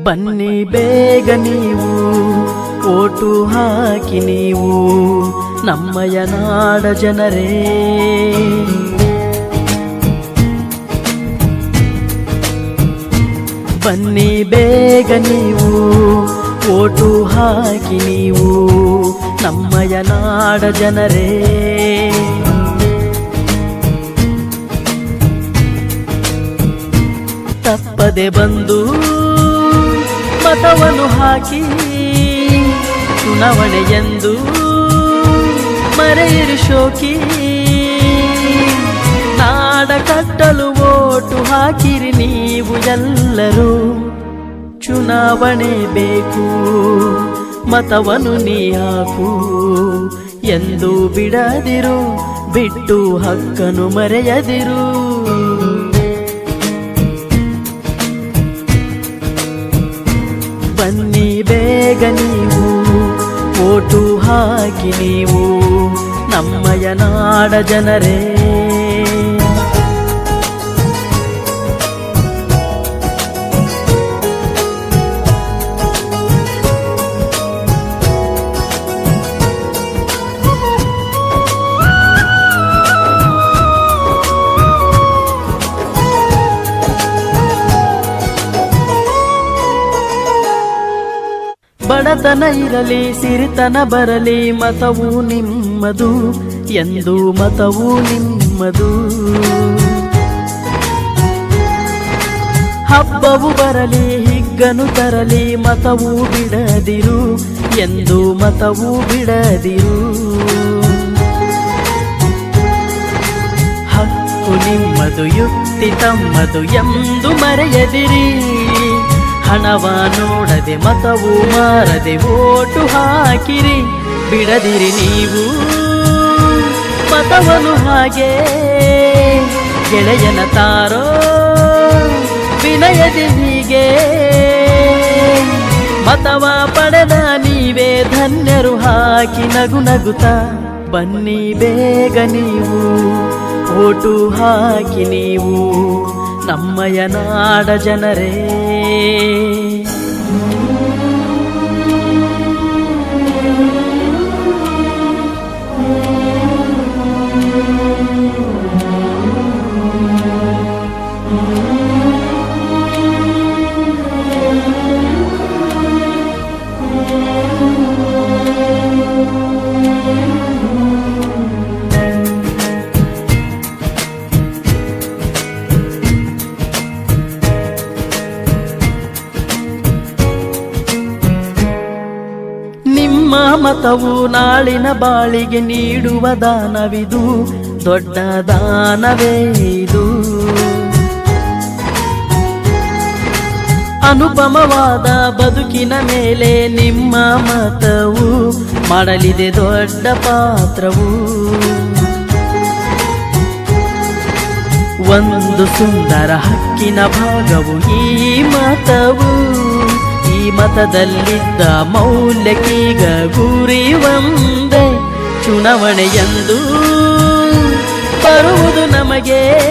ಬನ್ನಿ ಬೇಗ ನೀವು ಓಟು ಹಾಕಿ ನೀವು ನಮ್ಮಯ ನಾಡ ಜನರೇ. ಬನ್ನಿ ಬೇಗ ನೀವು ಓಟು ಹಾಕಿ ನೀವು ನಮ್ಮಯ ನಾಡ ಜನರೇ. ತಪ್ಪದೆ ಬಂದು ಮತವನ್ನು ಹಾಕಿ ಚುನಾವಣೆಯೆಂದು ಮರೆಯಿರಿ ಶೋಕಿ. ನಾಡ ಕಟ್ಟಲು ಓಟು ಹಾಕಿರಿ ನೀವು ಎಲ್ಲರೂ. ಚುನಾವಣೆ ಬೇಕು ಮತವನ್ನು ನೀ ಹಾಕು ಎಂದು ಬಿಡದಿರು, ಬಿಟ್ಟು ಹಕ್ಕನ್ನು ಮರೆಯದಿರು. ಬನ್ನಿ ಬೇಗ ನೀವು ಓಟು ಹಾಕಿ ನೀವು ನಮ್ಮಯ ನಾಡ ಜನರೇ. ಬಡತನ ಇರಲಿ ಸಿರಿತನ ಬರಲಿ ಮತವು ನಿಮ್ಮದು ಎಂದು ಮತವು ನಿಮ್ಮದು. ಹಬ್ಬವು ಬರಲಿ ಹಿಗ್ಗನು ತರಲಿ ಮತವು ಬಿಡದಿರು ಎಂದು ಮತವು ಬಿಡದಿರು. ಹಕ್ಕು ನಿಮ್ಮದು ಯುಕ್ತಿ ತಮ್ಮದು ಎಂದು ಮರೆಯದಿರಿ. ಹಣವ ನೋಡದೆ ಮತವು ಮಾರದೆ ಓಟು ಹಾಕಿರಿ, ಬಿಡದಿರಿ ನೀವು ಮತವನ್ನು ಹಾಗೆ. ಗೆಳೆಯನ ತಾರೋ ವಿನಯದಿ ಹೀಗೆ, ಮತವ ಪಡೆದ ನೀವೇ ಧನ್ಯರು ಹಾಕಿ ನಗು ನಗುತ್ತ. ಬನ್ನಿ ಬೇಗ ನೀವು ಓಟು ಹಾಕಿ ನೀವು ನಮ್ಮಯ ನಾಡ ಜನರೇ. ನಿಮ್ಮ ಮತವು ನಾಳಿನ ಬಾಳಿಗೆ ನೀಡುವ ದಾನವಿದು, ದೊಡ್ಡ ದಾನವೇ ಇದು. ಅನುಪಮವಾದ ಬದುಕಿನ ಮೇಲೆ ನಿಮ್ಮ ಮತವು ಮಾಡಲಿದೆ ದೊಡ್ಡ ಪಾತ್ರವು. ಒಂದು ಸುಂದರ ಹಕ್ಕಿನ ಭಾಗವು ಈ ಮತವು. ಈ ಮತದಲ್ಲಿದ್ದ ಮೌಲ್ಯಕ್ಕೀಗ ಗುರಿ ಒಂದೇ, ಚುನಾವಣೆಯೆಂದು ಬರುವುದು ನಮಗೆ.